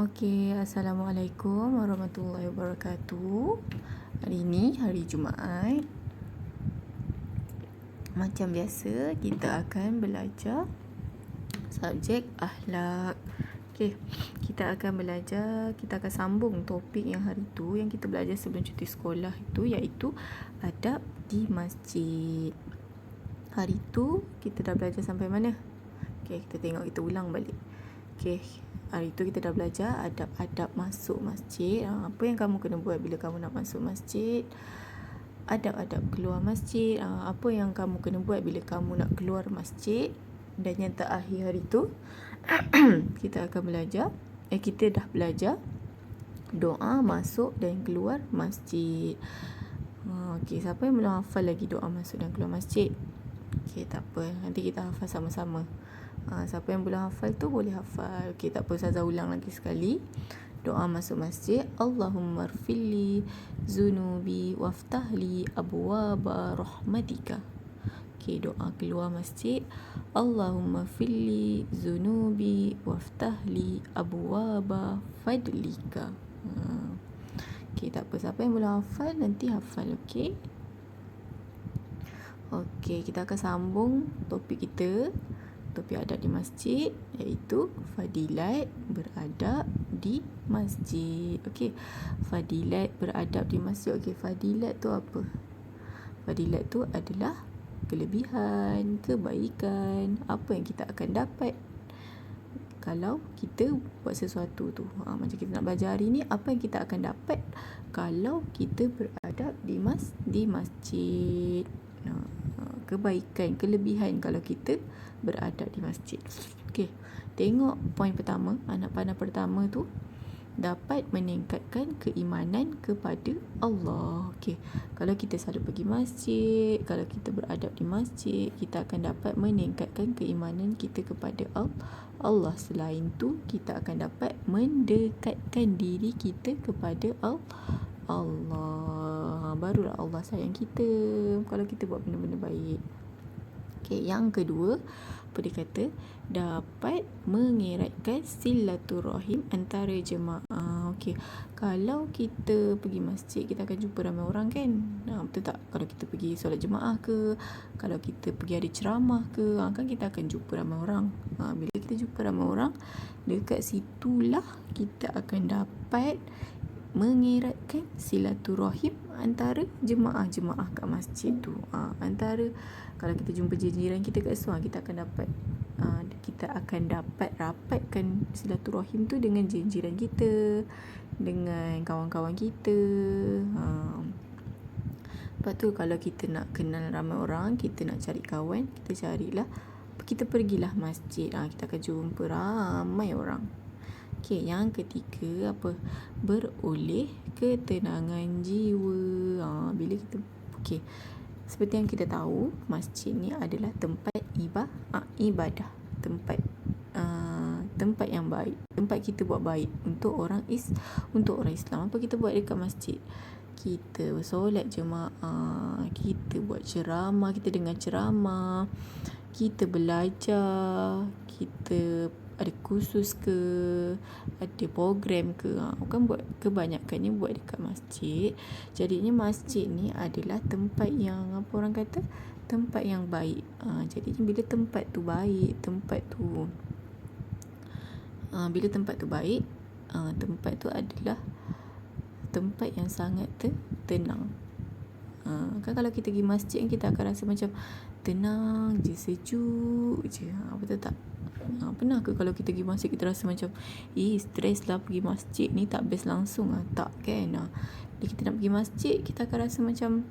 Okey, Assalamualaikum warahmatullahi wabarakatuh. Hari ini hari Jumaat. Macam biasa, kita akan belajar subjek akhlak. Okey, kita akan sambung topik yang hari tu yang kita belajar sebelum cuti sekolah itu, iaitu adab di masjid. Hari tu kita dah belajar sampai mana? Okey, kita ulang balik. Okey, hari tu kita dah belajar adab-adab masuk masjid. Apa yang kamu kena buat bila kamu nak masuk masjid? Adab-adab keluar masjid. Apa yang kamu kena buat bila kamu nak keluar masjid? Dan yang terakhir hari tu kita dah belajar doa masuk dan keluar masjid. Okey, siapa yang belum hafal lagi doa masuk dan keluar masjid? Okey, tak apa, nanti kita hafal sama-sama. Siapa yang belum hafal tu boleh hafal. Okey, tak apa, Ustazah ulang lagi sekali. Doa masuk masjid, Allahumma rfili zunubi waftahli abwaba rahmatika. Okey, doa keluar masjid, Allahumma rfili zunubi waftahli abwaba fadlika. Okey, tak apa, siapa yang belum hafal nanti hafal. Okey. Okey, kita akan sambung topik kita. Topik adab di masjid, iaitu fadilat beradab di masjid. Okey, fadilat beradab di masjid. Okey, fadilat tu apa? Fadilat tu adalah kelebihan, kebaikan, apa yang kita akan dapat kalau kita buat sesuatu tu. Macam kita nak belajar hari ni, apa yang kita akan dapat kalau kita beradab di masjid. Kebaikan, kelebihan kalau kita beradab di masjid. Okey, tengok poin pertama, anak panah pertama tu, dapat meningkatkan keimanan kepada Allah. Okey, kalau kita selalu pergi masjid, kalau kita beradab di masjid, kita akan dapat meningkatkan keimanan kita kepada Allah. Selain tu, kita akan dapat mendekatkan diri kita kepada Allah. Barulah Allah sayang kita kalau kita buat benda-benda baik. Okey, yang kedua, apa dia kata? Dapat mengeratkan silaturahim antara jemaah. Okey, kalau kita pergi masjid, kita akan jumpa ramai orang kan? Betul tak? Kalau kita pergi solat jemaah ke, kalau kita pergi ada ceramah ke, kan kita akan jumpa ramai orang. Bila kita jumpa ramai orang, dekat situlah kita akan dapat mengeratkan silaturahim antara jemaah-jemaah kat masjid tu. Antara kalau kita jumpa jiran kita kat situ, kita akan dapat rapatkan silaturahim tu dengan jiran kita, dengan kawan-kawan kita. Lepas tu kalau kita nak kenal ramai orang, kita nak cari kawan, kita pergilah masjid. Kita akan jumpa ramai orang. Okey, yang ketiga apa? Beroleh ketenangan jiwa. Bila kita seperti yang kita tahu, masjid ni adalah tempat ibadah, tempat yang baik, tempat kita buat baik untuk orang Islam. Apa kita buat dekat masjid? Kita bersolat jemaah, kita buat ceramah, kita dengar ceramah, kita belajar, kita ada kursus ke, ada program ke, kan buat kebanyakannya buat dekat masjid. Jadinya masjid ni adalah tempat yang tempat yang baik. Jadinya bila tempat tu baik, tempat tu adalah tempat yang sangat tenang. Kan kalau kita pergi masjid, kita akan rasa macam tenang je, sejuk je. Betul tak? Pernah ke kalau kita pergi masjid, kita rasa macam stres lah pergi masjid ni, tak best langsung tak kan? Bila kita nak pergi masjid, kita akan rasa macam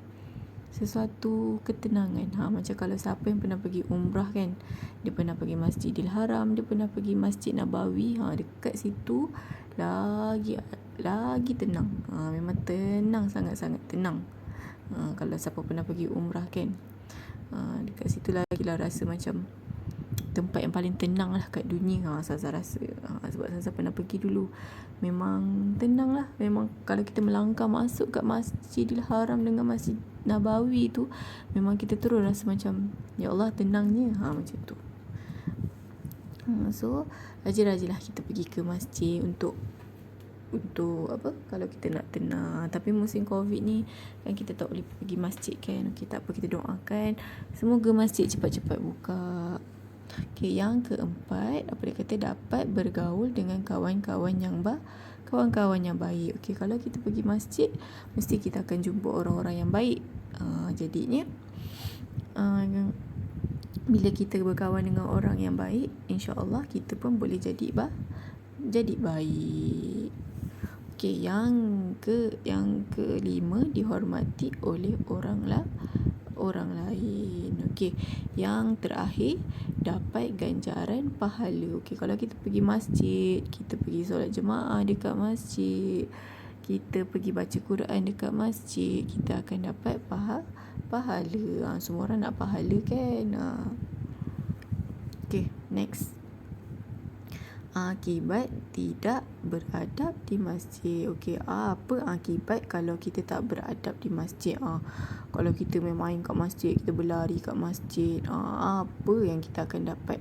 sesuatu ketenangan. Macam kalau siapa yang pernah pergi umrah kan, dia pernah pergi Masjidil Haram, dia pernah pergi Masjid Nabawi, dekat situ lagi tenang. Memang tenang, sangat-sangat tenang. Kalau siapa pernah pergi umrah kan, dekat situ lagilah rasa macam tempat yang paling tenang lah kat dunia. Saya rasa sebab saya pernah pergi dulu, memang tenang lah. Memang kalau kita melangkah masuk kat Masjidil Haram dengan Masjid Nabawi tu, memang kita terus rasa macam ya Allah, tenangnya. Macam tu. So rajin-rajinlah kita pergi ke masjid untuk untuk apa, kalau kita nak tenang. Tapi musim Covid ni kan kita tak boleh pergi masjid kan. Okey, tak apa, kita doakan semoga masjid cepat-cepat buka. Okey, yang keempat, apa dia kata, dapat bergaul dengan kawan-kawan yang baik. Okey, kalau kita pergi masjid mesti kita akan jumpa orang-orang yang baik. Jadinya bila kita berkawan dengan orang yang baik, insya-Allah kita pun boleh jadi baik. Okey, yang kelima, dihormati oleh orang lain. Okey, yang terakhir, dapat ganjaran pahala. Okey, kalau kita pergi masjid, kita pergi solat jemaah dekat masjid, kita pergi baca Quran dekat masjid, kita akan dapat pahala. Semua orang nak pahala kan. Okey, next. Akibat tidak beradab di masjid. Okey, apa akibat kalau kita tak beradab di masjid? Kalau kita main kat masjid, kita berlari kat masjid, apa yang kita akan dapat?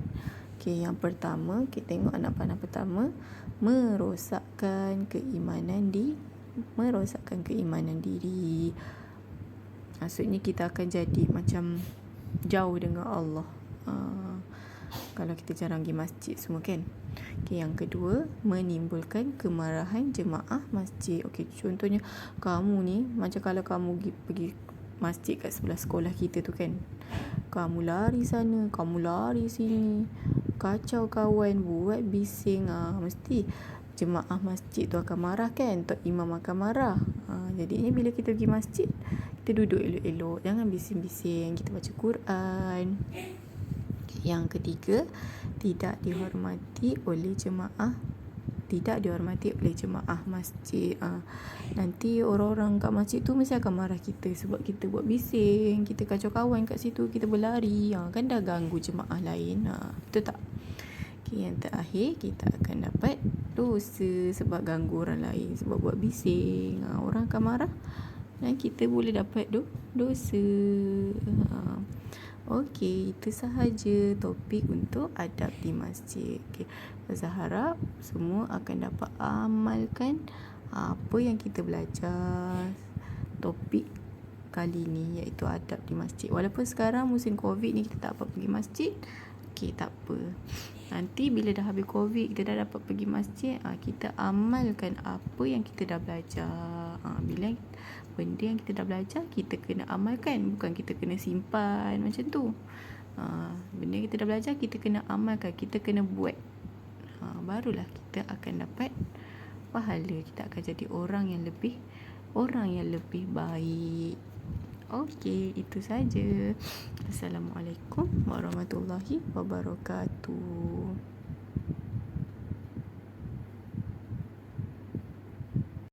Okey, yang pertama, kita tengok anak panah pertama, merosakkan keimanan diri. Maksudnya kita akan jadi macam jauh dengan Allah. Kalau kita jarang pergi masjid semua kan. Okey, yang kedua, menimbulkan kemarahan jemaah masjid. Okey, contohnya kamu ni, macam kalau kamu pergi masjid kat sebelah sekolah kita tu kan, kamu lari sana, kamu lari sini, kacau kawan, buat bising, mesti jemaah masjid tu akan marah kan, tok imam akan marah. Jadinya bila kita pergi masjid, kita duduk elok-elok, jangan bising-bising, kita baca Quran. Yang ketiga, tidak dihormati oleh jemaah masjid. Nanti orang-orang kat masjid tu mesti akan marah kita sebab kita buat bising, kita kacau kawan kat situ, kita berlari, kan dah ganggu jemaah lain. Betul tak? Okay, yang terakhir, kita akan dapat dosa sebab ganggu orang lain, sebab buat bising. Orang akan marah dan kita boleh dapat dosa. Okey, itu sahaja topik untuk adab di masjid. Okey, saya harap semua akan dapat amalkan apa yang kita belajar topik kali ni, iaitu adab di masjid. Walaupun sekarang musim Covid ni kita tak dapat pergi masjid, okey, tak apa. Nanti bila dah habis Covid, kita dah dapat pergi masjid, kita amalkan apa yang kita dah belajar. Bila benda yang kita dah belajar, kita kena amalkan, bukan kita kena simpan macam tu. Benda yang kita dah belajar, kita kena amalkan, kita kena buat. Barulah kita akan dapat pahala, kita akan jadi orang yang lebih baik. Okey, itu saja. Assalamualaikum warahmatullahi wabarakatuh.